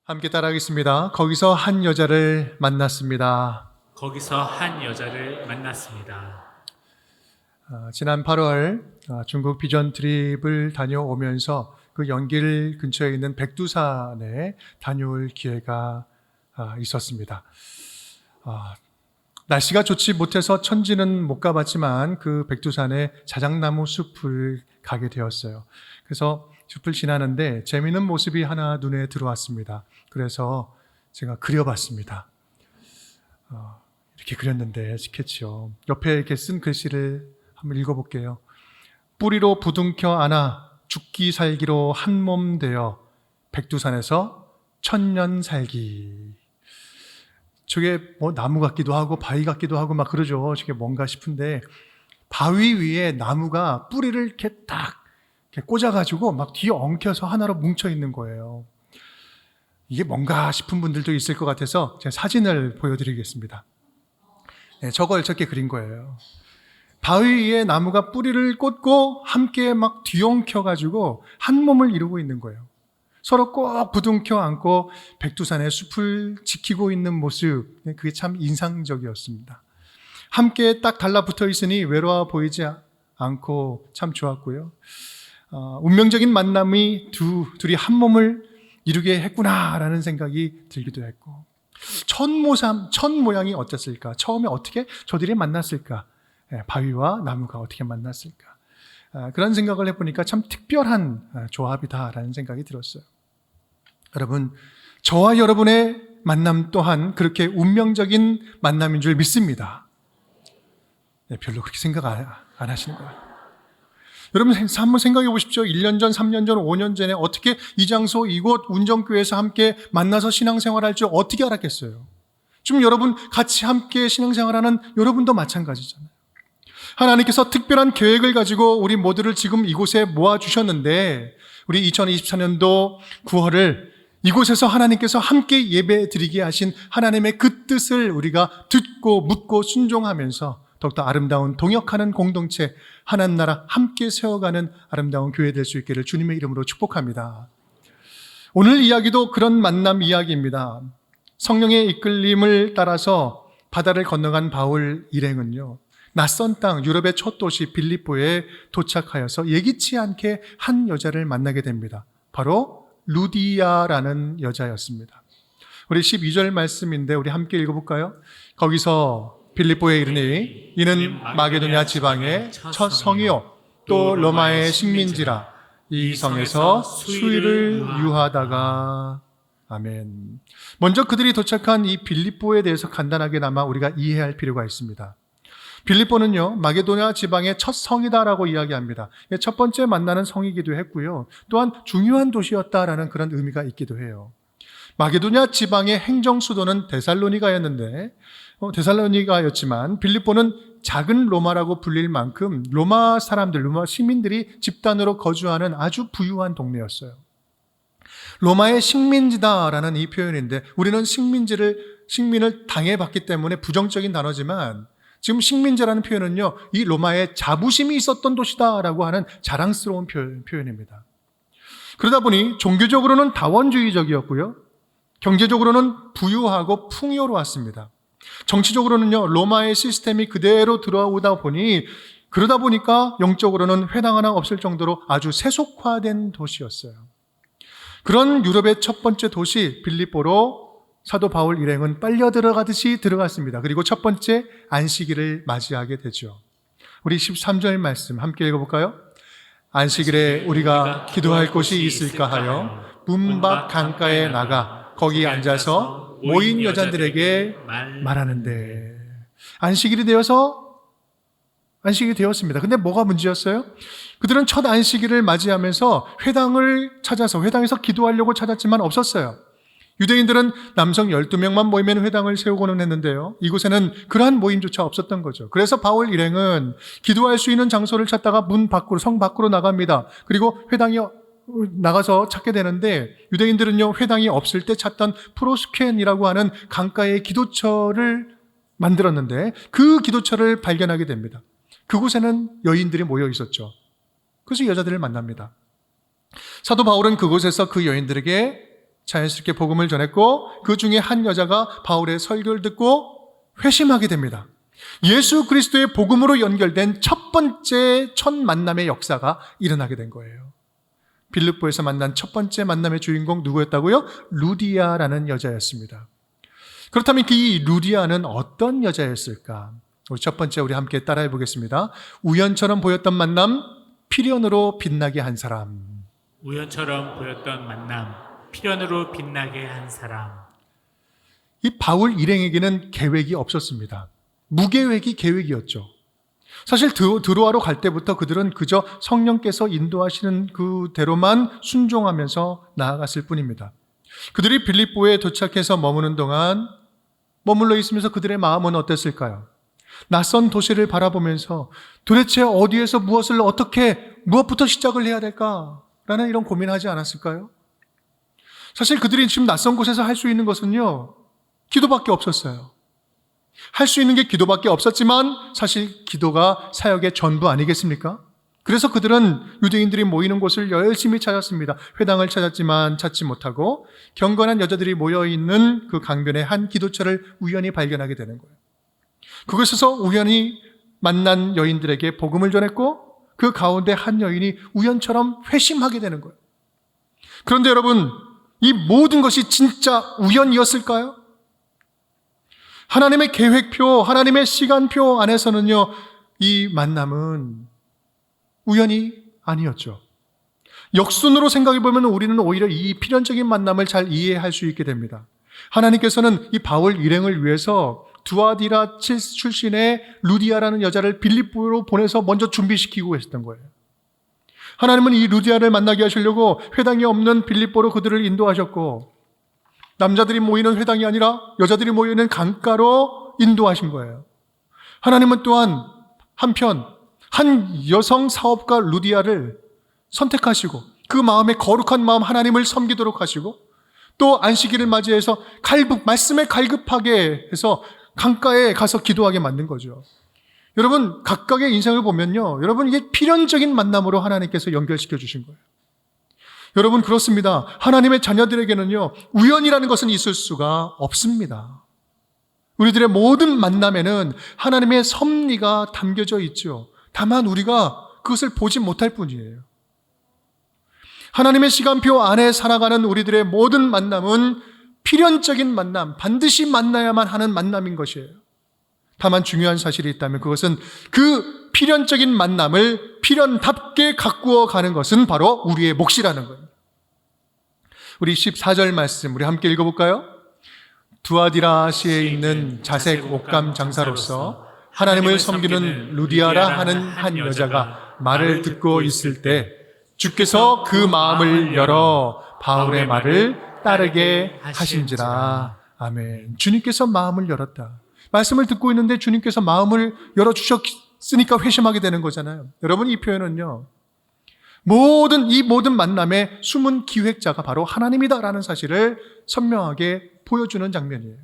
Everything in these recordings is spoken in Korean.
함께 따라하겠습니다. 거기서 한 여자를 만났습니다. 거기서 한 여자를 만났습니다. 지난 8월 중국 비전 트립을 다녀오면서 그 연길 근처에 있는 백두산에 다녀올 기회가 있었습니다. 날씨가 좋지 못해서 천지는 못 가봤지만 그 백두산의 자작나무 숲을 가게 되었어요. 그래서 숲을 지나는데 재미있는 모습이 하나 눈에 들어왔습니다. 그래서 제가 그려봤습니다. 이렇게 그렸는데 스케치요. 옆에 이렇게 쓴 글씨를 한번 읽어볼게요. 뿌리로 부둥켜 안아 죽기 살기로 한 몸 되어 백두산에서 천년 살기. 저게 뭐 나무 같기도 하고 바위 같기도 하고 막 그러죠. 저게 뭔가 싶은데 바위 위에 나무가 뿌리를 이렇게 딱 이렇게 꽂아가지고 막 뒤에 엉켜서 하나로 뭉쳐 있는 거예요. 이게 뭔가 싶은 분들도 있을 것 같아서 제가 사진을 보여드리겠습니다. 네, 저걸 저렇게 그린 거예요. 바위 위에 나무가 뿌리를 꽂고 함께 막 뒤엉켜가지고 한 몸을 이루고 있는 거예요. 서로 꼭 부둥켜 안고 백두산의 숲을 지키고 있는 모습, 그게 참 인상적이었습니다. 함께 딱 달라붙어 있으니 외로워 보이지 않고 참 좋았고요. 운명적인 만남이 둘이 한 몸을 이루게 했구나라는 생각이 들기도 했고, 첫 모양이 어땠을까? 처음에 어떻게 저들이 만났을까? 바위와 나무가 어떻게 만났을까? 그런 생각을 해보니까 참 특별한 조합이다라는 생각이 들었어요. 여러분, 저와 여러분의 만남 또한 그렇게 운명적인 만남인 줄 믿습니다. 별로 그렇게 생각 안 하시는 거예요. 여러분 한번 생각해 보십시오. 1년 전, 3년 전, 5년 전에 어떻게 이 장소, 이곳, 운정교회에서 함께 만나서 신앙생활할 줄 어떻게 알았겠어요? 지금 여러분 같이 함께 신앙생활하는 여러분도 마찬가지잖아요. 하나님께서 특별한 계획을 가지고 우리 모두를 지금 이곳에 모아주셨는데 우리 2024년도 9월을 이곳에서 하나님께서 함께 예배 드리게 하신 하나님의 그 뜻을 우리가 듣고 묻고 순종하면서 더욱더 아름다운 동역하는 공동체, 하나님 나라 함께 세워가는 아름다운 교회 될 수 있기를 주님의 이름으로 축복합니다. 오늘 이야기도 그런 만남 이야기입니다. 성령의 이끌림을 따라서 바다를 건너간 바울 일행은요, 낯선 땅 유럽의 첫 도시 빌립보에 도착하여서 예기치 않게 한 여자를 만나게 됩니다. 바로 루디아라는 여자였습니다. 우리 12절 말씀인데 우리 함께 읽어볼까요? 거기서 빌립보에 이르니 이는 마게도냐 지방의 첫 성이요 또 로마의 식민지라 이 성에서 수일을 유하다가. 아멘. 먼저 그들이 도착한 이 빌립보에 대해서 간단하게나마 우리가 이해할 필요가 있습니다. 빌립보는요, 마게도냐 지방의 첫 성이다라고 이야기합니다. 첫 번째 만나는 성이기도 했고요. 또한 중요한 도시였다라는 그런 의미가 있기도 해요. 마게도냐 지방의 행정 수도는 데살로니가였지만 빌립보는 작은 로마라고 불릴 만큼 로마 사람들, 로마 시민들이 집단으로 거주하는 아주 부유한 동네였어요. 로마의 식민지다라는 이 표현인데 우리는 식민을 당해봤기 때문에 부정적인 단어지만 지금 식민지라는 표현은요, 이 로마에 자부심이 있었던 도시다라고 하는 자랑스러운 표현입니다. 그러다 보니 종교적으로는 다원주의적이었고요, 경제적으로는 부유하고 풍요로웠습니다. 정치적으로는요, 로마의 시스템이 그대로 들어오다 보니 그러다 보니까 영적으로는 회당 하나 없을 정도로 아주 세속화된 도시였어요. 그런 유럽의 첫 번째 도시 빌립보로 사도 바울 일행은 빨려 들어가듯이 들어갔습니다. 그리고 첫 번째 안식일을 맞이하게 되죠. 우리 13절 말씀 함께 읽어볼까요? 안식일에 우리가 기도할 곳이 있을까 하여 문 밖 강가에 나가 거기 앉아서 모인 여자들에게 말하는데. 안식일이 되었습니다. 근데 뭐가 문제였어요? 그들은 첫 안식일을 맞이하면서 회당에서 기도하려고 찾았지만 없었어요. 유대인들은 남성 12명만 모이면 회당을 세우고는 했는데요, 이곳에는 그러한 모임조차 없었던 거죠. 그래서 바울 일행은 기도할 수 있는 장소를 찾다가 성 밖으로 나갑니다. 그리고 회당이 나가서 찾게 되는데 유대인들은요, 회당이 없을 때 찾던 프로스켄이라고 하는 강가의 기도처를 만들었는데 그 기도처를 발견하게 됩니다. 그곳에는 여인들이 모여 있었죠. 그래서 여자들을 만납니다. 사도 바울은 그곳에서 그 여인들에게 자연스럽게 복음을 전했고 그 중에 한 여자가 바울의 설교를 듣고 회심하게 됩니다. 예수 그리스도의 복음으로 연결된 첫 번째 첫 만남의 역사가 일어나게 된 거예요. 빌립보에서 만난 첫 번째 만남의 주인공 누구였다고요? 루디아라는 여자였습니다. 그렇다면 이 루디아는 어떤 여자였을까? 우리 첫 번째 우리 함께 따라해 보겠습니다. 우연처럼 보였던 만남, 필연으로 빛나게 한 사람. 우연처럼 보였던 만남, 필연으로 빛나게 한 사람. 이 바울 일행에게는 계획이 없었습니다. 무계획이 계획이었죠. 사실 드로아로 갈 때부터 그들은 그저 성령께서 인도하시는 그대로만 순종하면서 나아갔을 뿐입니다. 그들이 빌립보에 도착해서 머무는 동안 머물러 있으면서 그들의 마음은 어땠을까요? 낯선 도시를 바라보면서 도대체 어디에서 무엇부터 시작을 해야 될까라는 이런 고민을 하지 않았을까요? 사실 그들이 지금 낯선 곳에서 할 수 있는 것은요, 기도밖에 없었어요. 할 수 있는 게 기도밖에 없었지만 사실 기도가 사역의 전부 아니겠습니까? 그래서 그들은 유대인들이 모이는 곳을 열심히 찾았습니다. 회당을 찾았지만 찾지 못하고 경건한 여자들이 모여있는 그 강변의 한 기도처를 우연히 발견하게 되는 거예요. 그곳에서 우연히 만난 여인들에게 복음을 전했고 그 가운데 한 여인이 우연처럼 회심하게 되는 거예요. 그런데 여러분, 이 모든 것이 진짜 우연이었을까요? 하나님의 계획표, 하나님의 시간표 안에서는요, 이 만남은 우연이 아니었죠. 역순으로 생각해 보면 우리는 오히려 이 필연적인 만남을 잘 이해할 수 있게 됩니다. 하나님께서는 이 바울 일행을 위해서 두아디라 출신의 루디아라는 여자를 빌립보로 보내서 먼저 준비시키고 계셨던 거예요. 하나님은 이 루디아를 만나게 하시려고 회당이 없는 빌립보로 그들을 인도하셨고 남자들이 모이는 회당이 아니라 여자들이 모이는 강가로 인도하신 거예요. 하나님은 또한 한편 한 여성 사업가 루디아를 선택하시고 그 마음에 거룩한 마음 하나님을 섬기도록 하시고 또 안식일을 맞이해서 말씀에 갈급하게 해서 강가에 가서 기도하게 만든 거죠. 여러분, 각각의 인생을 보면요, 여러분, 이게 필연적인 만남으로 하나님께서 연결시켜 주신 거예요. 여러분, 그렇습니다. 하나님의 자녀들에게는요, 우연이라는 것은 있을 수가 없습니다. 우리들의 모든 만남에는 하나님의 섭리가 담겨져 있죠. 다만 우리가 그것을 보지 못할 뿐이에요. 하나님의 시간표 안에 살아가는 우리들의 모든 만남은 필연적인 만남, 반드시 만나야만 하는 만남인 것이에요. 다만 중요한 사실이 있다면 그것은 그 필연적인 만남을 필연답게 가꾸어 가는 것은 바로 우리의 몫이라는 거예요. 우리 14절 말씀 우리 함께 읽어볼까요? 두아디라시에 있는 자색 옷감 장사로서 하나님을 섬기는 루디아라 하는 한 여자가 말을 듣고 있을 때 주께서 그 마음을 열어 바울의 말을 따르게 하신지라. 아멘. 주님께서 마음을 열었다. 말씀을 듣고 있는데 주님께서 마음을 열어주셨으니까 회심하게 되는 거잖아요. 여러분, 이 표현은요, 이 모든 만남의 숨은 기획자가 바로 하나님이다라는 사실을 선명하게 보여주는 장면이에요.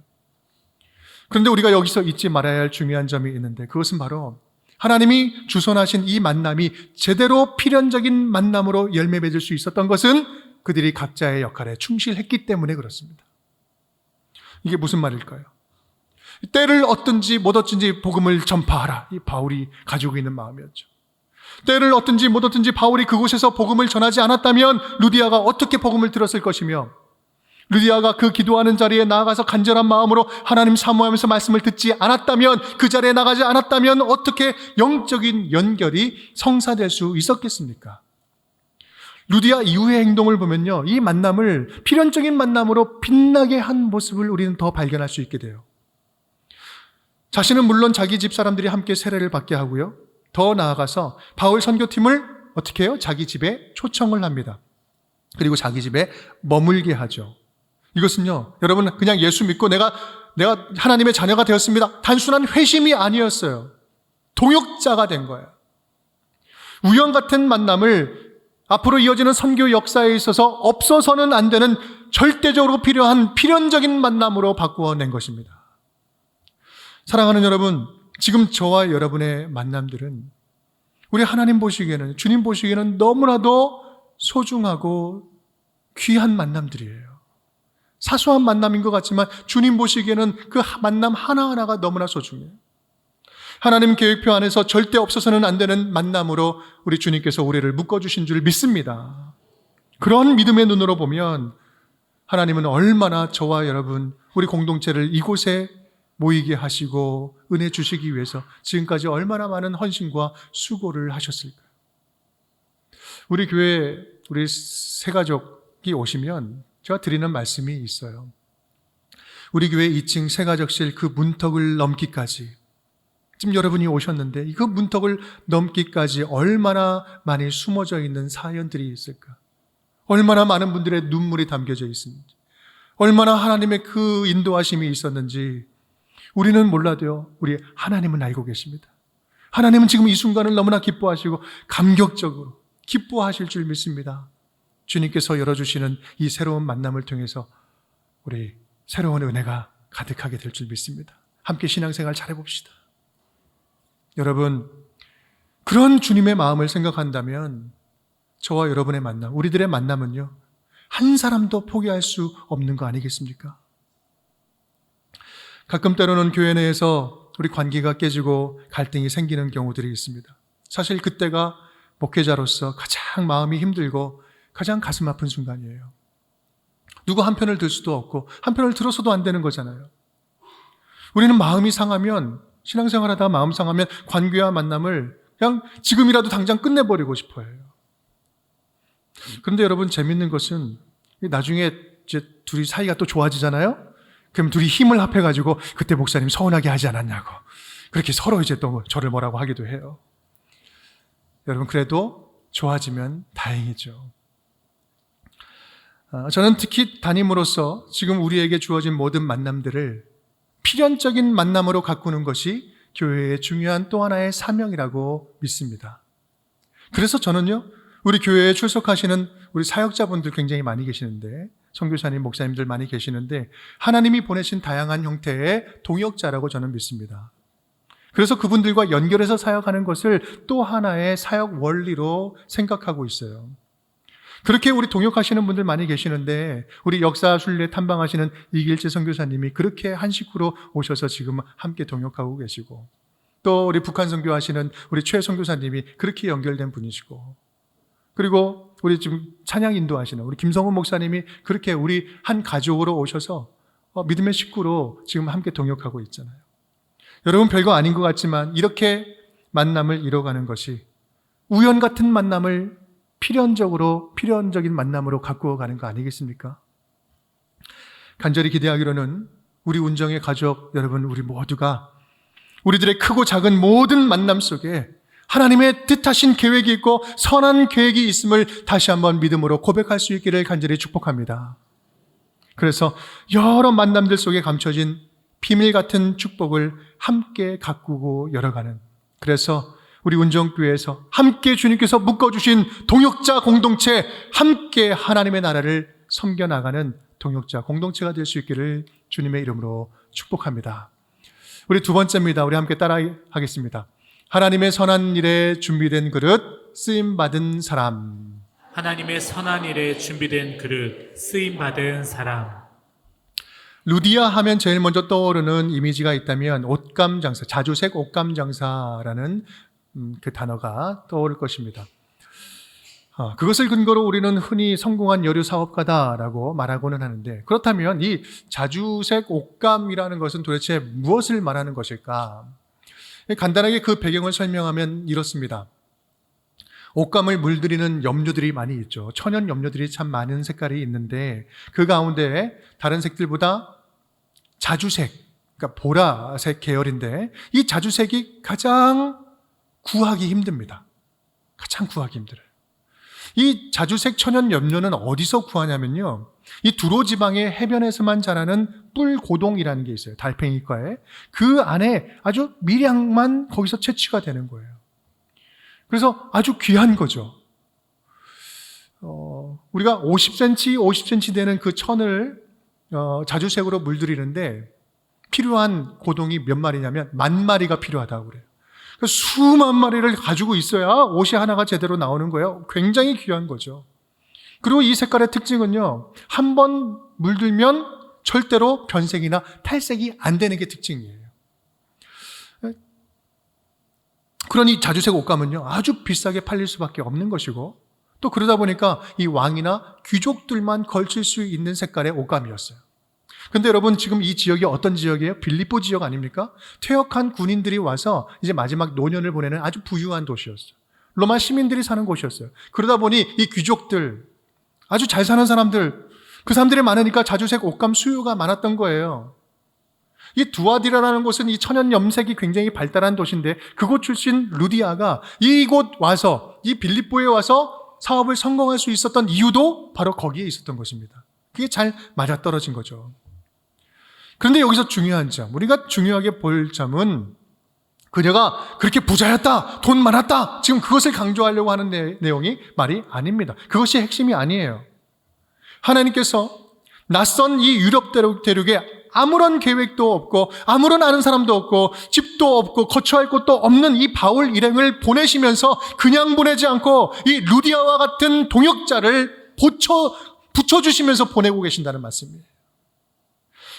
그런데 우리가 여기서 잊지 말아야 할 중요한 점이 있는데 그것은 바로 하나님이 주선하신 이 만남이 제대로 필연적인 만남으로 열매 맺을 수 있었던 것은 그들이 각자의 역할에 충실했기 때문에 그렇습니다. 이게 무슨 말일까요? 때를 얻든지 못 얻든지 복음을 전파하라. 이 바울이 가지고 있는 마음이었죠. 때를 얻든지 못 얻든지 바울이 그곳에서 복음을 전하지 않았다면 루디아가 어떻게 복음을 들었을 것이며 루디아가 그 기도하는 자리에 나아가서 간절한 마음으로 하나님 사모하면서 말씀을 듣지 않았다면, 그 자리에 나가지 않았다면 어떻게 영적인 연결이 성사될 수 있었겠습니까? 루디아 이후의 행동을 보면요, 이 만남을 필연적인 만남으로 빛나게 한 모습을 우리는 더 발견할 수 있게 돼요. 자신은 물론 자기 집 사람들이 함께 세례를 받게 하고요, 더 나아가서 바울 선교팀을 어떻게 해요? 자기 집에 초청을 합니다. 그리고 자기 집에 머물게 하죠. 이것은요, 여러분, 그냥 예수 믿고 내가 하나님의 자녀가 되었습니다, 단순한 회심이 아니었어요. 동역자가 된 거예요. 우연 같은 만남을 앞으로 이어지는 선교 역사에 있어서 없어서는 안 되는 절대적으로 필요한 필연적인 만남으로 바꾸어낸 것입니다. 사랑하는 여러분, 지금 저와 여러분의 만남들은 우리 하나님 보시기에는, 주님 보시기에는 너무나도 소중하고 귀한 만남들이에요. 사소한 만남인 것 같지만 주님 보시기에는 그 만남 하나하나가 너무나 소중해요. 하나님 계획표 안에서 절대 없어서는 안 되는 만남으로 우리 주님께서 우리를 묶어주신 줄 믿습니다. 그런 믿음의 눈으로 보면 하나님은 얼마나 저와 여러분, 우리 공동체를 이곳에 모이게 하시고 은혜 주시기 위해서 지금까지 얼마나 많은 헌신과 수고를 하셨을까요? 우리 교회 우리 새가족이 오시면 제가 드리는 말씀이 있어요. 우리 교회 2층 새가족실 그 문턱을 넘기까지, 지금 여러분이 오셨는데 그 문턱을 넘기까지 얼마나 많이 숨어져 있는 사연들이 있을까? 얼마나 많은 분들의 눈물이 담겨져 있는지, 얼마나 하나님의 그 인도하심이 있었는지 우리는 몰라도요, 우리 하나님은 알고 계십니다. 하나님은 지금 이 순간을 너무나 기뻐하시고 감격적으로 기뻐하실 줄 믿습니다. 주님께서 열어주시는 이 새로운 만남을 통해서 우리 새로운 은혜가 가득하게 될 줄 믿습니다. 함께 신앙생활 잘해봅시다. 여러분, 그런 주님의 마음을 생각한다면 저와 여러분의 만남, 우리들의 만남은요, 한 사람도 포기할 수 없는 거 아니겠습니까? 가끔 때로는 교회 내에서 우리 관계가 깨지고 갈등이 생기는 경우들이 있습니다. 사실 그때가 목회자로서 가장 마음이 힘들고 가장 가슴 아픈 순간이에요. 누구 한편을 들 수도 없고 한편을 들어서도 안 되는 거잖아요. 우리는 마음이 상하면, 신앙생활하다가 마음 상하면 관계와 만남을 그냥 지금이라도 당장 끝내버리고 싶어 해요. 그런데 여러분, 재밌는 것은 나중에 이제 둘이 사이가 또 좋아지잖아요? 그럼 둘이 힘을 합해가지고 그때 목사님 서운하게 하지 않았냐고 그렇게 서로 이제 또 저를 뭐라고 하기도 해요. 여러분, 그래도 좋아지면 다행이죠. 저는 특히 담임으로서 지금 우리에게 주어진 모든 만남들을 필연적인 만남으로 가꾸는 것이 교회의 중요한 또 하나의 사명이라고 믿습니다. 그래서 저는요, 우리 교회에 출석하시는 우리 사역자분들 굉장히 많이 계시는데, 선교사님, 목사님들 많이 계시는데 하나님이 보내신 다양한 형태의 동역자라고 저는 믿습니다. 그래서 그분들과 연결해서 사역하는 것을 또 하나의 사역 원리로 생각하고 있어요. 그렇게 우리 동역하시는 분들 많이 계시는데, 우리 역사 순례 탐방하시는 이길재 선교사님이 그렇게 한 식구로 오셔서 지금 함께 동역하고 계시고, 또 우리 북한 선교하시는 우리 최 선교사님이 그렇게 연결된 분이시고, 그리고 우리 지금 찬양 인도하시는 우리 김성훈 목사님이 그렇게 우리 한 가족으로 오셔서 믿음의 식구로 지금 함께 동역하고 있잖아요. 여러분, 별거 아닌 것 같지만 이렇게 만남을 이뤄가는 것이 우연 같은 만남을 필연적인 만남으로 가꾸어 가는 거 아니겠습니까? 간절히 기대하기로는 우리 운정의 가족 여러분, 우리 모두가 우리들의 크고 작은 모든 만남 속에 하나님의 뜻하신 계획이 있고 선한 계획이 있음을 다시 한번 믿음으로 고백할 수 있기를 간절히 축복합니다. 그래서 여러 만남들 속에 감춰진 비밀 같은 축복을 함께 가꾸고 열어가는, 그래서 우리 운정교회에서 함께 주님께서 묶어주신 동역자 공동체, 함께 하나님의 나라를 섬겨나가는 동역자 공동체가 될 수 있기를 주님의 이름으로 축복합니다. 우리 두 번째입니다. 우리 함께 따라하겠습니다. 하나님의 선한 일에 준비된 그릇, 쓰임받은 사람. 하나님의 선한 일에 준비된 그릇, 쓰임받은 사람. 루디아 하면 제일 먼저 떠오르는 이미지가 있다면 옷감 장사, 자주색 옷감 장사라는 그 단어가 떠오를 것입니다. 그것을 근거로 우리는 흔히 성공한 여류 사업가다라고 말하고는 하는데, 그렇다면 이 자주색 옷감이라는 것은 도대체 무엇을 말하는 것일까? 간단하게 그 배경을 설명하면 이렇습니다. 옷감을 물들이는 염료들이 많이 있죠. 천연 염료들이 참 많은 색깔이 있는데 그 가운데 다른 색들보다 자주색, 그러니까 보라색 계열인데 이 자주색이 가장 구하기 힘듭니다. 가장 구하기 힘들어요. 이 자주색 천연 염료는 어디서 구하냐면요, 이 두로 지방의 해변에서만 자라는 뿔고동이라는 게 있어요. 달팽이과에. 그 안에 아주 미량만 거기서 채취가 되는 거예요. 그래서 아주 귀한 거죠. 우리가 50cm 되는 그 천을 자주색으로 물들이는데 필요한 고동이 몇 마리냐면 10,000마리가 필요하다고 그래요. 수만 마리를 가지고 있어야 옷이 하나가 제대로 나오는 거예요. 굉장히 귀한 거죠. 그리고 이 색깔의 특징은요, 한 번 물들면 절대로 변색이나 탈색이 안 되는 게 특징이에요. 그러니 자주색 옷감은요, 아주 비싸게 팔릴 수밖에 없는 것이고, 또 그러다 보니까 이 왕이나 귀족들만 걸칠 수 있는 색깔의 옷감이었어요. 근데 여러분, 지금 이 지역이 어떤 지역이에요? 빌립보 지역 아닙니까? 퇴역한 군인들이 와서 이제 마지막 노년을 보내는 아주 부유한 도시였어요. 로마 시민들이 사는 곳이었어요. 그러다 보니 이 귀족들, 아주 잘 사는 사람들, 그 사람들이 많으니까 자주색 옷감 수요가 많았던 거예요. 이 두아디라라는 곳은 이 천연 염색이 굉장히 발달한 도시인데, 그곳 출신 루디아가 이곳 와서, 이 빌립보에 와서 사업을 성공할 수 있었던 이유도 바로 거기에 있었던 것입니다. 그게 잘 맞아떨어진 거죠. 그런데 여기서 중요한 점, 우리가 중요하게 볼 점은 그녀가 그렇게 부자였다, 돈 많았다, 지금 그것을 강조하려고 하는 내용이 말이 아닙니다. 그것이 핵심이 아니에요. 하나님께서 낯선 이 유럽 대륙에 아무런 계획도 없고 아무런 아는 사람도 없고 집도 없고 거처할 곳도 없는 이 바울 일행을 보내시면서 그냥 보내지 않고 이 루디아와 같은 동역자를 붙여주시면서 보내고 계신다는 말씀이에요.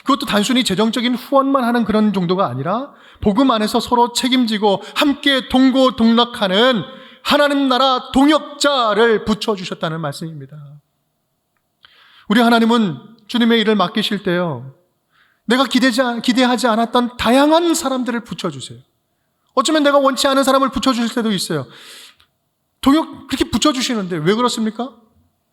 그것도 단순히 재정적인 후원만 하는 그런 정도가 아니라 복음 안에서 서로 책임지고 함께 동고동락하는 하나님 나라 동역자를 붙여주셨다는 말씀입니다. 우리 하나님은 주님의 일을 맡기실 때요, 내가 기대하지 않았던 다양한 사람들을 붙여주세요. 어쩌면 내가 원치 않은 사람을 붙여주실 때도 있어요. 그렇게 붙여주시는데 왜 그렇습니까?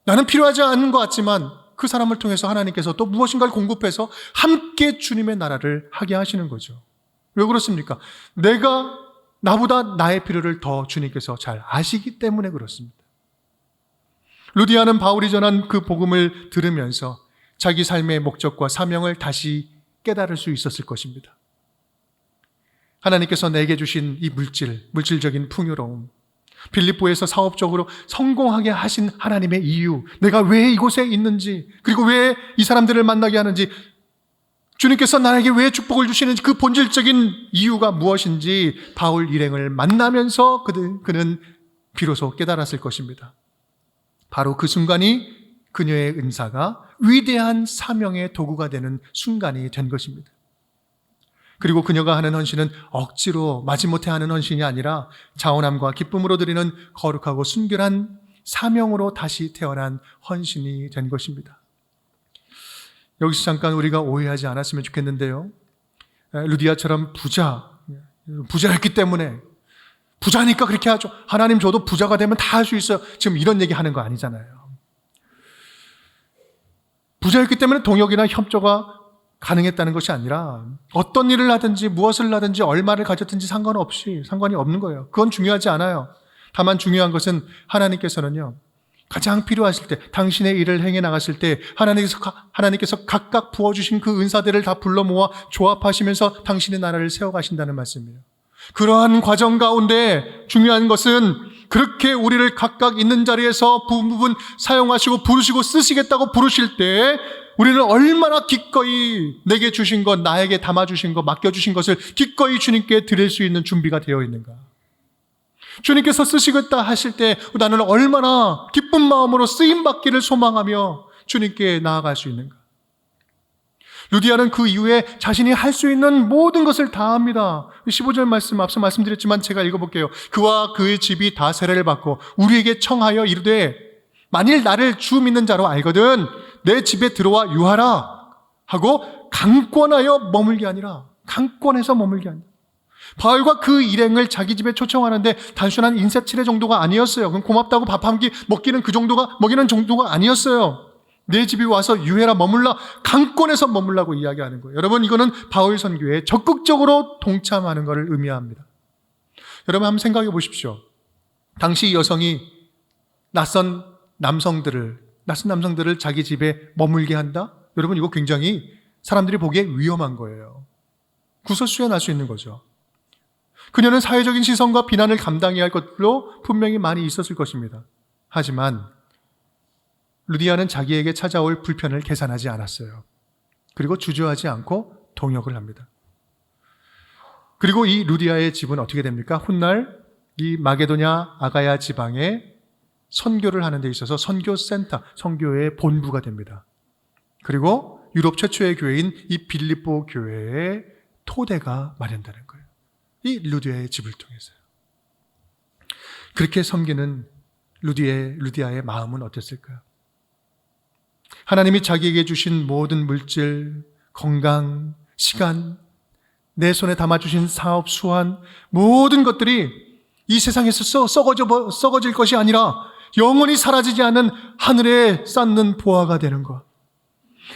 나는 필요하지 않은 것 같지만 그 사람을 통해서 하나님께서 또 무엇인가를 공급해서 함께 주님의 나라를 하게 하시는 거죠. 왜 그렇습니까? 나보다 나의 필요를 더 주님께서 잘 아시기 때문에 그렇습니다. 루디아는 바울이 전한 그 복음을 들으면서 자기 삶의 목적과 사명을 다시 깨달을 수 있었을 것입니다. 하나님께서 내게 주신 이 물질적인 풍요로움, 빌립보에서 사업적으로 성공하게 하신 하나님의 이유, 내가 왜 이곳에 있는지, 그리고 왜 이 사람들을 만나게 하는지, 주님께서 나에게 왜 축복을 주시는지 그 본질적인 이유가 무엇인지 바울 일행을 만나면서 그는 비로소 깨달았을 것입니다. 바로 그 순간이 그녀의 은사가 위대한 사명의 도구가 되는 순간이 된 것입니다. 그리고 그녀가 하는 헌신은 억지로 마지못해 하는 헌신이 아니라 자원함과 기쁨으로 드리는 거룩하고 순결한 사명으로 다시 태어난 헌신이 된 것입니다. 여기서 잠깐 우리가 오해하지 않았으면 좋겠는데요, 루디아처럼 부자였기 때문에, 부자니까 그렇게 하죠, 하나님 저도 부자가 되면 다 할 수 있어요, 지금 이런 얘기 하는 거 아니잖아요. 부자였기 때문에 동역이나 협조가 가능했다는 것이 아니라 어떤 일을 하든지 무엇을 하든지 얼마를 가졌든지 상관이 없는 거예요. 그건 중요하지 않아요. 다만 중요한 것은 하나님께서는요, 가장 필요하실 때, 당신의 일을 행해 나갔을 때 하나님께서 각각 부어주신 그 은사들을 다 불러 모아 조합하시면서 당신의 나라를 세워가신다는 말씀이에요. 그러한 과정 가운데 중요한 것은 그렇게 우리를 각각 있는 자리에서 부분 사용하시고 부르시고 쓰시겠다고 부르실 때 우리는 얼마나 기꺼이 내게 주신 것, 나에게 담아주신 것, 맡겨주신 것을 기꺼이 주님께 드릴 수 있는 준비가 되어 있는가. 주님께서 쓰시겠다 하실 때 나는 얼마나 기쁜 마음으로 쓰임받기를 소망하며 주님께 나아갈 수 있는가. 루디아는 그 이후에 자신이 할 수 있는 모든 것을 다 합니다. 15절 말씀 앞서 말씀드렸지만 제가 읽어볼게요. 그와 그의 집이 다 세례를 받고 우리에게 청하여 이르되 만일 나를 주 믿는 자로 알거든 내 집에 들어와 유하라 하고 강권해서 머물게 아니라 바울과 그 일행을 자기 집에 초청하는데 단순한 인사치레 정도가 아니었어요. 그럼 고맙다고 밥 한 끼 먹기는 먹이는 정도가 아니었어요. 내 집이 와서 유해라 머물라, 강권해서 머물라고 이야기하는 거예요. 여러분, 이거는 바울 선교에 적극적으로 동참하는 것을 의미합니다. 여러분 한번 생각해 보십시오. 당시 여성이 낯선 남성들을 자기 집에 머물게 한다? 여러분, 이거 굉장히 사람들이 보기에 위험한 거예요. 구설수에 날 수 있는 거죠. 그녀는 사회적인 시선과 비난을 감당해야 할 것도 분명히 많이 있었을 것입니다. 하지만 루디아는 자기에게 찾아올 불편을 계산하지 않았어요. 그리고 주저하지 않고 동역을 합니다. 그리고 이 루디아의 집은 어떻게 됩니까? 훗날 이 마게도냐 아가야 지방에 선교를 하는 데 있어서 선교센터, 선교의 본부가 됩니다. 그리고 유럽 최초의 교회인 이 빌립보 교회의 토대가 마련되는 거예요. 이 루디아의 집을 통해서요. 그렇게 섬기는 루디아의 마음은 어땠을까요? 하나님이 자기에게 주신 모든 물질, 건강, 시간, 내 손에 담아주신 사업, 수완, 모든 것들이 이 세상에서 썩어질 것이 아니라 영원히 사라지지 않는 하늘에 쌓는 보화가 되는 것.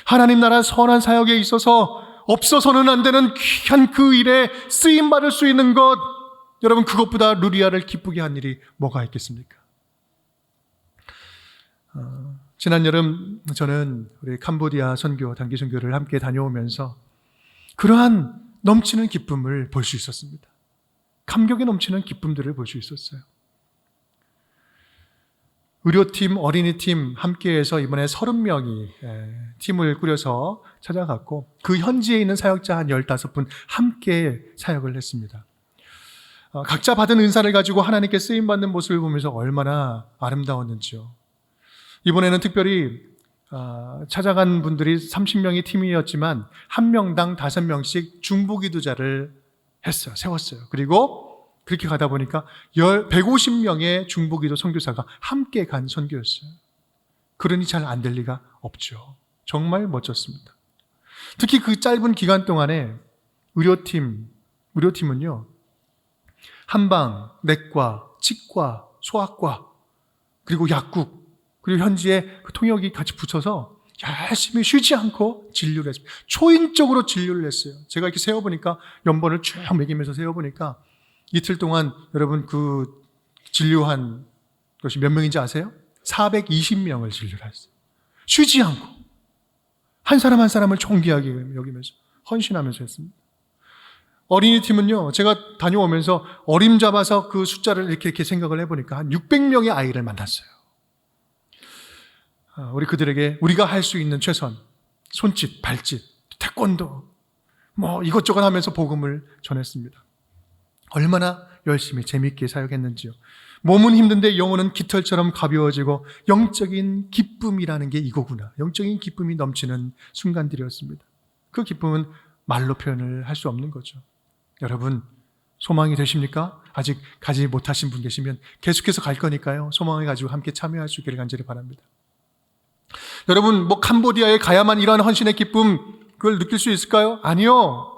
하나님 나라 선한 사역에 있어서 없어서는 안 되는 귀한 그 일에 쓰임받을 수 있는 것. 여러분, 그것보다 루디아를 기쁘게 한 일이 뭐가 있겠습니까? 지난 여름 저는 우리 캄보디아 단기 선교를 함께 다녀오면서 그러한 넘치는 기쁨을 볼 수 있었습니다. 감격에 넘치는 기쁨들을 볼 수 있었어요. 의료팀, 어린이팀 함께해서 이번에 30명이 팀을 꾸려서 찾아갔고 그 현지에 있는 사역자 한 15분 함께 사역을 했습니다. 각자 받은 은사를 가지고 하나님께 쓰임받는 모습을 보면서 얼마나 아름다웠는지요. 이번에는 특별히 찾아간 분들이 30명의 팀이었지만 한 명당 5명씩 중보기도자를 세웠어요. 그리고 그렇게 가다 보니까 150명의 중보기도 선교사가 함께 간 선교였어요. 그러니 잘 안 될 리가 없죠. 정말 멋졌습니다. 특히 그 짧은 기간 동안에 의료팀은요, 한방, 내과, 치과, 소아과, 그리고 약국, 그리고 현지에 그 통역이 같이 붙여서 열심히 쉬지 않고 진료를 했습니다. 초인적으로 진료를 했어요. 제가 이렇게 세어보니까, 연번을 쭉 매기면서 세어보니까 이틀 동안 여러분 그 진료한 것이 몇 명인지 아세요? 420명을 진료를 했어요. 쉬지 않고 한 사람 한 사람을 존귀하게 여기면서 헌신하면서 했습니다. 어린이팀은요, 제가 다녀오면서 어림잡아서 그 숫자를 이렇게 생각을 해보니까 한 600명의 아이를 만났어요. 우리 그들에게 우리가 할 수 있는 최선, 손짓, 발짓, 태권도, 이것저것 하면서 복음을 전했습니다. 얼마나 열심히 재밌게 사역했는지요. 몸은 힘든데 영혼은 깃털처럼 가벼워지고 영적인 기쁨이라는 게 이거구나. 영적인 기쁨이 넘치는 순간들이었습니다. 그 기쁨은 말로 표현을 할 수 없는 거죠. 여러분, 소망이 되십니까? 아직 가지 못하신 분 계시면 계속해서 갈 거니까요. 소망을 가지고 함께 참여할 수 있기를 간절히 바랍니다. 여러분, 캄보디아에 가야만 이러한 헌신의 기쁨, 그걸 느낄 수 있을까요? 아니요.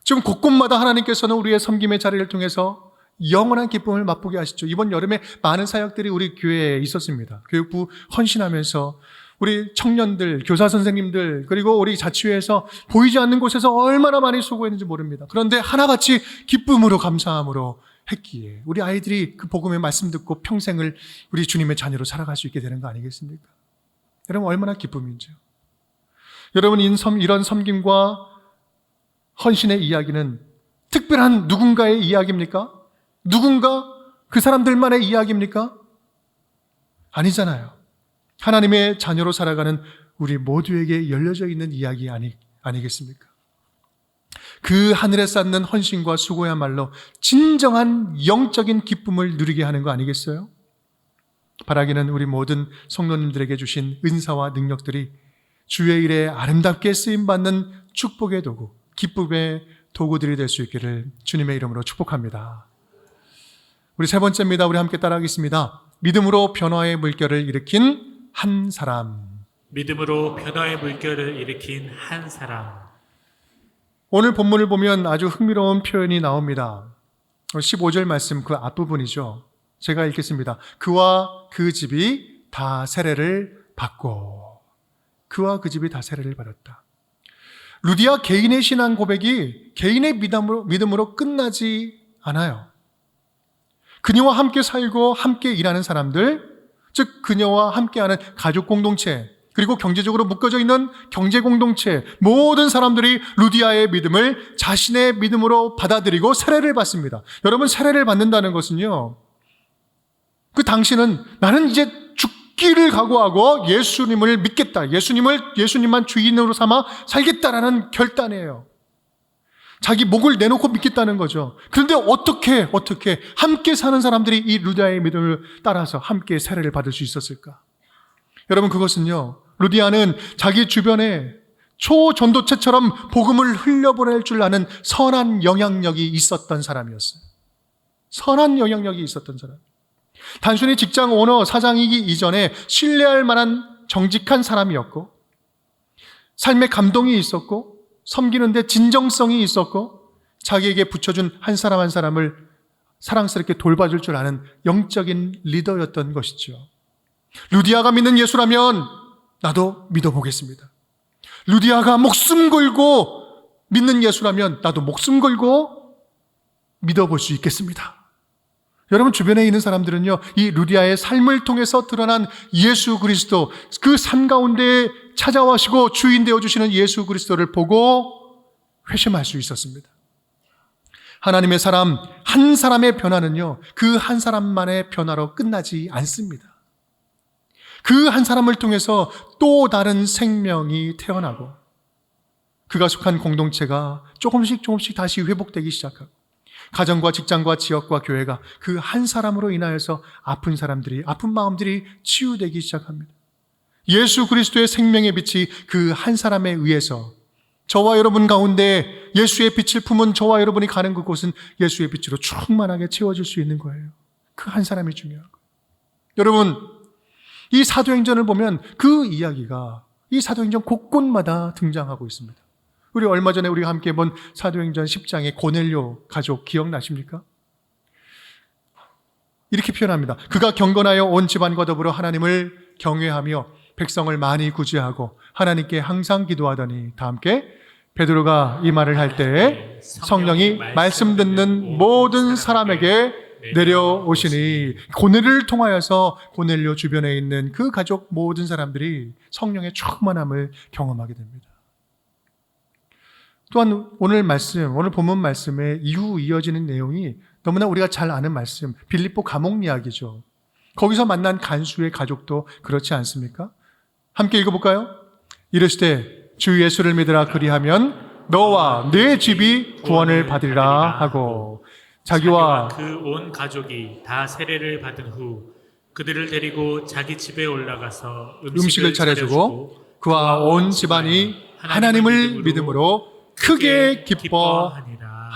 지금 곳곳마다 하나님께서는 우리의 섬김의 자리를 통해서 영원한 기쁨을 맛보게 하시죠. 이번 여름에 많은 사역들이 우리 교회에 있었습니다. 교육부 헌신하면서 우리 청년들, 교사 선생님들, 그리고 우리 자치회에서 보이지 않는 곳에서 얼마나 많이 수고했는지 모릅니다. 그런데 하나같이 기쁨으로 감사함으로 했기에 우리 아이들이 그 복음의 말씀 듣고 평생을 우리 주님의 자녀로 살아갈 수 있게 되는 거 아니겠습니까? 여러분, 얼마나 기쁨인지요. 여러분, 이런 섬김과 헌신의 이야기는 특별한 누군가의 이야기입니까? 누군가 그 사람들만의 이야기입니까? 아니잖아요. 하나님의 자녀로 살아가는 우리 모두에게 열려져 있는 이야기 아니겠습니까? 그 하늘에 쌓는 헌신과 수고야말로 진정한 영적인 기쁨을 누리게 하는 거 아니겠어요? 바라기는 우리 모든 성도님들에게 주신 은사와 능력들이 주의 일에 아름답게 쓰임받는 축복의 도구, 기쁨의 도구들이 될 수 있기를 주님의 이름으로 축복합니다. 우리 세 번째입니다. 우리 함께 따라하겠습니다. 믿음으로 변화의 물결을 일으킨 한 사람. 믿음으로 변화의 물결을 일으킨 한 사람. 오늘 본문을 보면 아주 흥미로운 표현이 나옵니다. 15절 말씀 그 앞부분이죠. 제가 읽겠습니다. 그와 그 집이 다 세례를 받고. 그와 그 집이 다 세례를 받았다. 루디아 개인의 신앙 고백이 개인의 믿음으로 끝나지 않아요. 그녀와 함께 살고 함께 일하는 사람들, 즉 그녀와 함께하는 가족 공동체, 그리고 경제적으로 묶어져 있는 경제 공동체, 모든 사람들이 루디아의 믿음을 자신의 믿음으로 받아들이고 세례를 받습니다. 여러분, 세례를 받는다는 것은요, 그 당시는 나는 이제 죽기를 각오하고 예수님을 믿겠다, 예수님만 주인으로 삼아 살겠다라는 결단이에요. 자기 목을 내놓고 믿겠다는 거죠. 그런데 어떻게 함께 사는 사람들이 이 루디아의 믿음을 따라서 함께 세례를 받을 수 있었을까? 여러분, 그것은요, 루디아는 자기 주변에 초전도체처럼 복음을 흘려보낼 줄 아는 선한 영향력이 있었던 사람이었어요. 선한 영향력이 있었던 사람. 단순히 직장 오너, 사장이기 이전에 신뢰할 만한 정직한 사람이었고, 삶에 감동이 있었고, 섬기는데 진정성이 있었고, 자기에게 붙여준 한 사람 한 사람을 사랑스럽게 돌봐줄 줄 아는 영적인 리더였던 것이죠. 루디아가 믿는 예수라면 나도 믿어보겠습니다. 루디아가 목숨 걸고 믿는 예수라면 나도 목숨 걸고 믿어볼 수 있겠습니다. 여러분 주변에 있는 사람들은요, 이 루디아의 삶을 통해서 드러난 예수 그리스도, 그 삶 가운데 찾아와시고 주인 되어주시는 예수 그리스도를 보고 회심할 수 있었습니다. 하나님의 사람, 한 사람의 변화는요, 그 한 사람만의 변화로 끝나지 않습니다. 그 한 사람을 통해서 또 다른 생명이 태어나고, 그가 속한 공동체가 조금씩 다시 회복되기 시작하고, 가정과 직장과 지역과 교회가 그 한 사람으로 인하여서 아픈 사람들이, 아픈 마음들이 치유되기 시작합니다. 예수 그리스도의 생명의 빛이 그 한 사람에 의해서 저와 여러분 가운데 예수의 빛을 품은 저와 여러분이 가는 그곳은 예수의 빛으로 충만하게 채워질 수 있는 거예요. 그 한 사람이 중요한 거예요. 여러분, 이 사도행전을 보면 그 이야기가 이 사도행전 곳곳마다 등장하고 있습니다. 우리 얼마 전에 우리가 함께 본 사도행전 10장의 고넬료 가족 기억나십니까? 이렇게 표현합니다. 그가 경건하여 온 집안과 더불어 하나님을 경외하며 백성을 많이 구제하고 하나님께 항상 기도하더니, 다 함께 베드로가 이 말을 할 때에 성령이 말씀 듣는 모든 사람에게 내려오시니, 고넬료를 통하여서 고넬료 주변에 있는 그 가족 모든 사람들이 성령의 충만함을 경험하게 됩니다. 또한 오늘 본문 말씀에 이후 이어지는 내용이 너무나 우리가 잘 아는 말씀, 빌립보 감옥 이야기죠. 거기서 만난 간수의 가족도 그렇지 않습니까? 함께 읽어볼까요? 이르시되 주 예수를 믿으라, 그리하면 너와 네 집이 구원을 받으리라 하고, 자기와 그 온 가족이 다 세례를 받은 후 그들을 데리고 자기 집에 올라가서 음식을 차려주고 그와 온 집안이 하나님을 믿음으로 크게 기뻐하니라.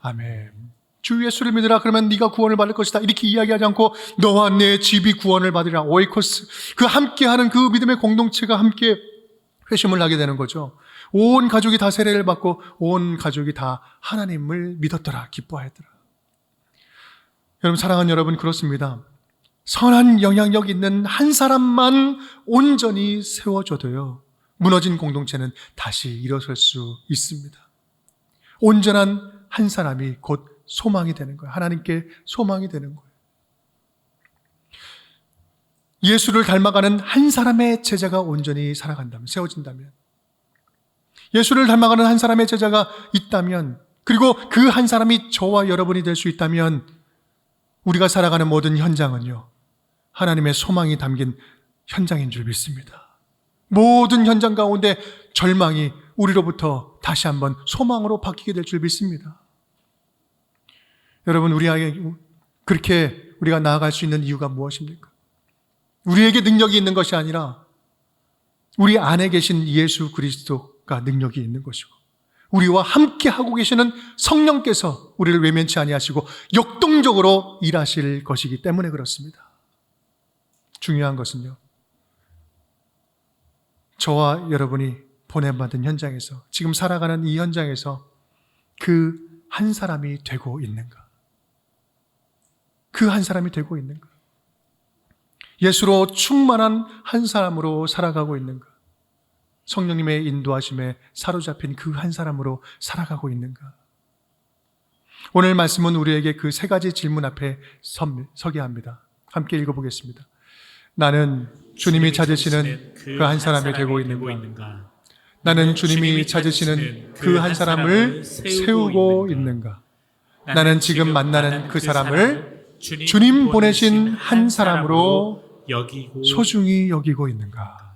아멘. 주 예수를 믿으라, 그러면 네가 구원을 받을 것이다, 이렇게 이야기하지 않고 너와 내 집이 구원을 받으리라, 오이코스, 그 함께하는 그 믿음의 공동체가 함께 회심을 하게 되는 거죠. 온 가족이 다 세례를 받고 온 가족이 다 하나님을 믿었더라, 기뻐하였더라. 여러분, 사랑하는 여러분, 그렇습니다. 선한 영향력 있는 한 사람만 온전히 세워줘도요, 무너진 공동체는 다시 일어설 수 있습니다. 온전한 한 사람이 곧 소망이 되는 거예요. 하나님께 소망이 되는 거예요. 예수를 닮아가는 한 사람의 제자가 온전히 살아간다면, 세워진다면, 예수를 닮아가는 한 사람의 제자가 있다면, 그리고 그 한 사람이 저와 여러분이 될 수 있다면, 우리가 살아가는 모든 현장은요, 하나님의 소망이 담긴 현장인 줄 믿습니다. 모든 현장 가운데 절망이 우리로부터 다시 한번 소망으로 바뀌게 될 줄 믿습니다. 여러분, 그렇게 우리가 나아갈 수 있는 이유가 무엇입니까? 우리에게 능력이 있는 것이 아니라 우리 안에 계신 예수 그리스도가 능력이 있는 것이고, 우리와 함께 하고 계시는 성령께서 우리를 외면치 아니하시고 역동적으로 일하실 것이기 때문에 그렇습니다. 중요한 것은요, 저와 여러분이 보냄받은 현장에서, 지금 살아가는 이 현장에서 그 한 사람이 되고 있는가? 그 한 사람이 되고 있는가? 예수로 충만한 한 사람으로 살아가고 있는가? 성령님의 인도하심에 사로잡힌 그 한 사람으로 살아가고 있는가? 오늘 말씀은 우리에게 그 세 가지 질문 앞에 서게 합니다. 함께 읽어보겠습니다. 나는 주님이 찾으시는 그 한 사람이 되고 있는가? 나는 주님이 찾으시는 그 한 사람을 세우고 있는가? 나는 지금 만나는 그 사람을 주님 보내신 한 사람으로 소중히 여기고 있는가?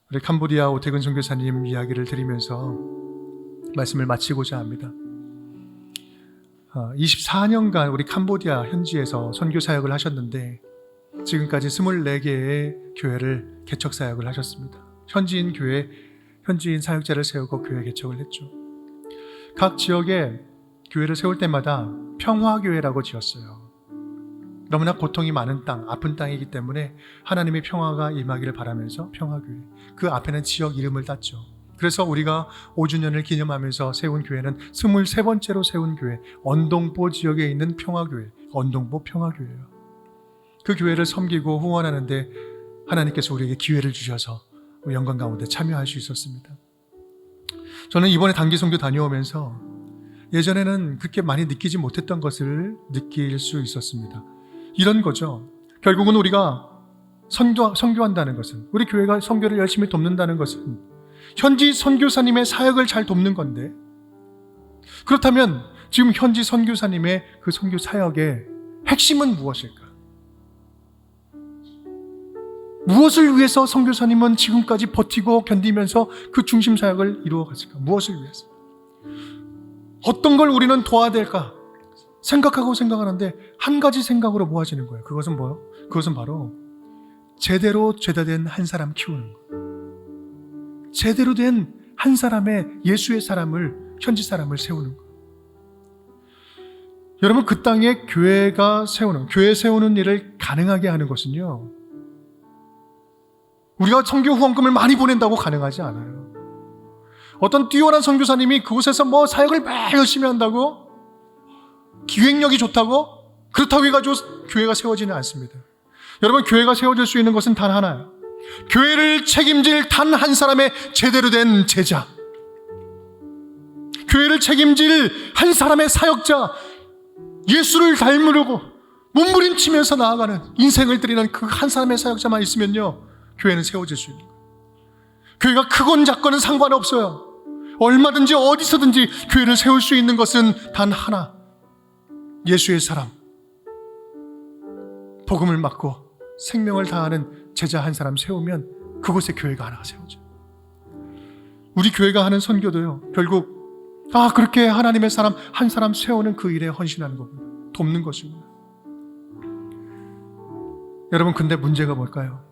우리 캄보디아 오태근 선교사님 이야기를 들으면서 말씀을 마치고자 합니다. 24년간 우리 캄보디아 현지에서 선교 사역을 하셨는데, 지금까지 24개의 교회를 개척 사역을 하셨습니다. 현지인 교회, 현지인 사역자를 세우고 교회 개척을 했죠. 각 지역에 교회를 세울 때마다 평화교회라고 지었어요. 너무나 고통이 많은 땅, 아픈 땅이기 때문에 하나님의 평화가 임하기를 바라면서 평화교회. 그 앞에는 지역 이름을 땄죠. 그래서 우리가 5주년을 기념하면서 세운 교회는 23번째로 세운 교회, 언동보 지역에 있는 평화교회, 언동보 평화교회예요. 그 교회를 섬기고 후원하는데 하나님께서 우리에게 기회를 주셔서 영광 가운데 참여할 수 있었습니다. 저는 이번에 단기 선교 다녀오면서 예전에는 그렇게 많이 느끼지 못했던 것을 느낄 수 있었습니다. 이런 거죠. 결국은 우리가 선교한다는 것은, 우리 교회가 선교를 열심히 돕는다는 것은 현지 선교사님의 사역을 잘 돕는 건데, 그렇다면 지금 현지 선교사님의 그 선교 사역의 핵심은 무엇일까? 무엇을 위해서 선교사님은 지금까지 버티고 견디면서 그 중심 사역을 이루어갔을까? 무엇을 위해서? 어떤 걸 우리는 도와야 될까? 생각하는데 한 가지 생각으로 모아지는 거예요. 그것은 뭐요? 그것은 바로 제대로 된 한 사람 키우는 거. 제대로 된 한 사람의 예수의 사람을, 현지 사람을 세우는 거. 여러분, 그 땅에 교회 세우는 일을 가능하게 하는 것은요, 우리가 선교 후원금을 많이 보낸다고 가능하지 않아요. 어떤 뛰어난 선교사님이 그곳에서 사역을 막 열심히 한다고, 기획력이 좋다고, 그렇다고 해가지고 교회가 세워지는 않습니다. 여러분, 교회가 세워질 수 있는 것은 단 하나예요. 교회를 책임질 단 한 사람의 제대로 된 제자, 교회를 책임질 한 사람의 사역자, 예수를 닮으려고 몸부림치면서 나아가는, 인생을 드리는 그 한 사람의 사역자만 있으면요, 교회는 세워질 수 있는 거예요. 교회가 크건 작건은 상관없어요. 얼마든지 어디서든지 교회를 세울 수 있는 것은 단 하나, 예수의 사람, 복음을 맡고 생명을 다하는 제자 한 사람 세우면 그곳에 교회가 하나가 세워져요. 우리 교회가 하는 선교도요, 결국 그렇게 하나님의 사람 한 사람 세우는 그 일에 헌신하는 겁니다. 돕는 것입니다. 여러분, 근데 문제가 뭘까요?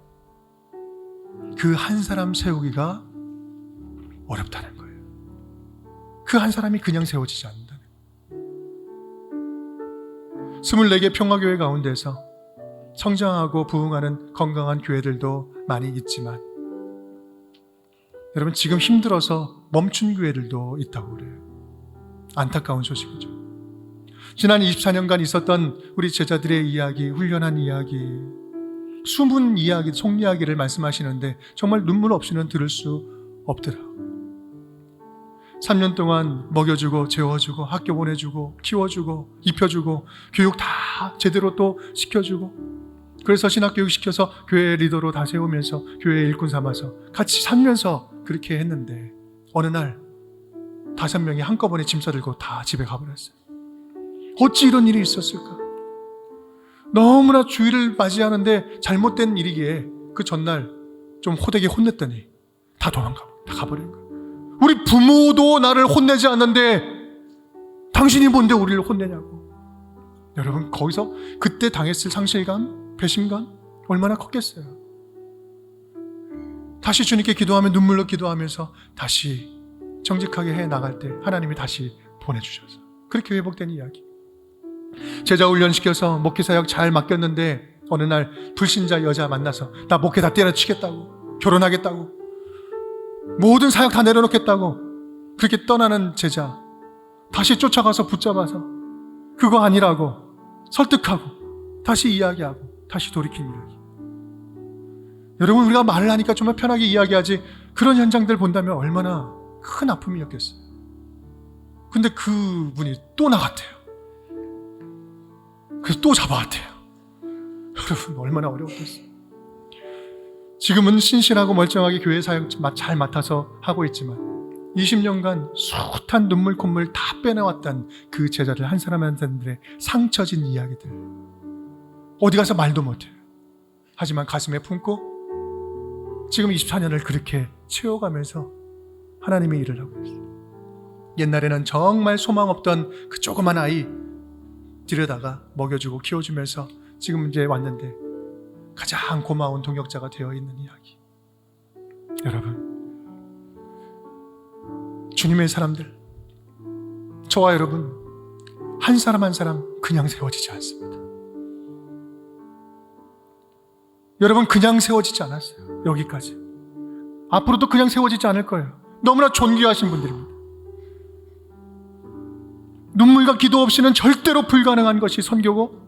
그 한 사람 세우기가 어렵다는 거예요. 그 한 사람이 그냥 세워지지 않는다는 거예요. 24개 평화교회 가운데서 성장하고 부흥하는 건강한 교회들도 많이 있지만, 여러분, 지금 힘들어서 멈춘 교회들도 있다고 그래요. 안타까운 소식이죠. 지난 24년간 있었던 우리 제자들의 이야기, 훈련한 이야기, 숨은 이야기, 속 이야기를 말씀하시는데 정말 눈물 없이는 들을 수 없더라고요. 3년 동안 먹여주고 재워주고 학교 보내주고 키워주고 입혀주고 교육 다 제대로 또 시켜주고, 그래서 신학교육 시켜서 교회 리더로 다 세우면서 교회 일꾼 삼아서 같이 살면서 그렇게 했는데, 어느 날 5명이 한꺼번에 짐 싸들고 다 집에 가버렸어요. 어찌 이런 일이 있었을까? 너무나 주일을 맞이하는데 잘못된 일이기에 그 전날 좀 호되게 혼냈더니 다 가버린 거예요. 우리 부모도 나를 혼내지 않는데 당신이 뭔데 우리를 혼내냐고. 여러분, 거기서 그때 당했을 상실감, 배신감 얼마나 컸겠어요. 다시 주님께 기도하며 눈물로 기도하면서 다시 정직하게 해 나갈 때 하나님이 다시 보내주셔서 그렇게 회복된 이야기. 제자 훈련시켜서 목회 사역 잘 맡겼는데 어느 날 불신자 여자 만나서 나 목회 다 때려치겠다고, 결혼하겠다고, 모든 사역 다 내려놓겠다고 그렇게 떠나는 제자 다시 쫓아가서 붙잡아서 그거 아니라고 설득하고 다시 이야기하고 다시 돌이킨 이야기. 여러분, 우리가 말을 하니까 정말 편하게 이야기하지, 그런 현장들 본다면 얼마나 큰 아픔이었겠어요. 근데 그분이 또 나갔대요. 그래서 또 잡아왔대요. 여러분, 얼마나 어려웠겠어요. 지금은 신실하고 멀쩡하게 교회 사역 잘 맡아서 하고 있지만 20년간 숱한 눈물 콧물 다 빼내왔던 그 제자들 한 사람 한 사람들의 상처진 이야기들, 어디 가서 말도 못해요. 하지만 가슴에 품고 지금 24년을 그렇게 채워가면서 하나님의 일을 하고 있어요. 옛날에는 정말 소망 없던 그 조그만 아이 들여다가 먹여주고 키워주면서 지금 이제 왔는데 가장 고마운 동역자가 되어 있는 이야기. 여러분, 주님의 사람들, 저와 여러분 한 사람 한 사람 그냥 세워지지 않습니다. 여러분 그냥 세워지지 않았어요. 여기까지. 앞으로도 그냥 세워지지 않을 거예요. 너무나 존귀하신 분들입니다. 눈물과 기도 없이는 절대로 불가능한 것이 선교고,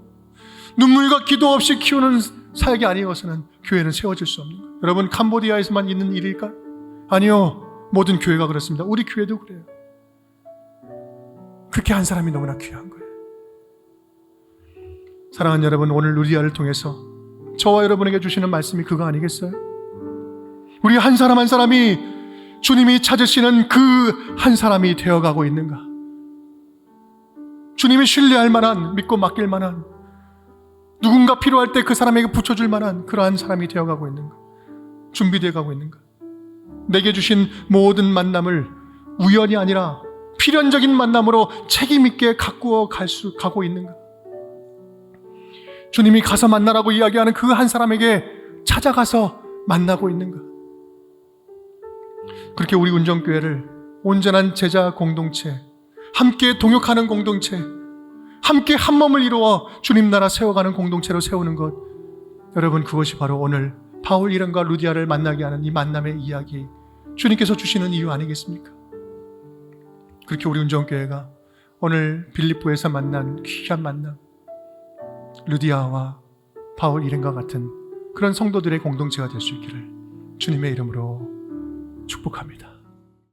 눈물과 기도 없이 키우는 사역이 아니어서는 교회는 세워질 수 없는 거예요. 여러분, 캄보디아에서만 있는 일일까요? 아니요. 모든 교회가 그렇습니다. 우리 교회도 그래요. 그렇게 한 사람이 너무나 귀한 거예요. 사랑하는 여러분, 오늘 루디아를 통해서 저와 여러분에게 주시는 말씀이 그거 아니겠어요? 우리 한 사람 한 사람이 주님이 찾으시는 그 한 사람이 되어가고 있는가? 주님이 신뢰할 만한, 믿고 맡길 만한, 누군가 필요할 때 그 사람에게 붙여줄 만한 그러한 사람이 되어가고 있는가? 준비되어 가고 있는가? 내게 주신 모든 만남을 우연이 아니라 필연적인 만남으로 책임있게 가고 있는가? 주님이 가서 만나라고 이야기하는 그 한 사람에게 찾아가서 만나고 있는가? 그렇게 우리 운정교회를 온전한 제자 공동체, 함께 동역하는 공동체, 함께 한 몸을 이루어 주님 나라 세워가는 공동체로 세우는 것, 여러분 그것이 바로 오늘 바울 일행과 루디아를 만나게 하는 이 만남의 이야기, 주님께서 주시는 이유 아니겠습니까? 그렇게 우리 운정교회가 오늘 빌립보에서 만난 귀한 만남, 루디아와 바울 일행과 같은 그런 성도들의 공동체가 될 수 있기를 주님의 이름으로 축복합니다.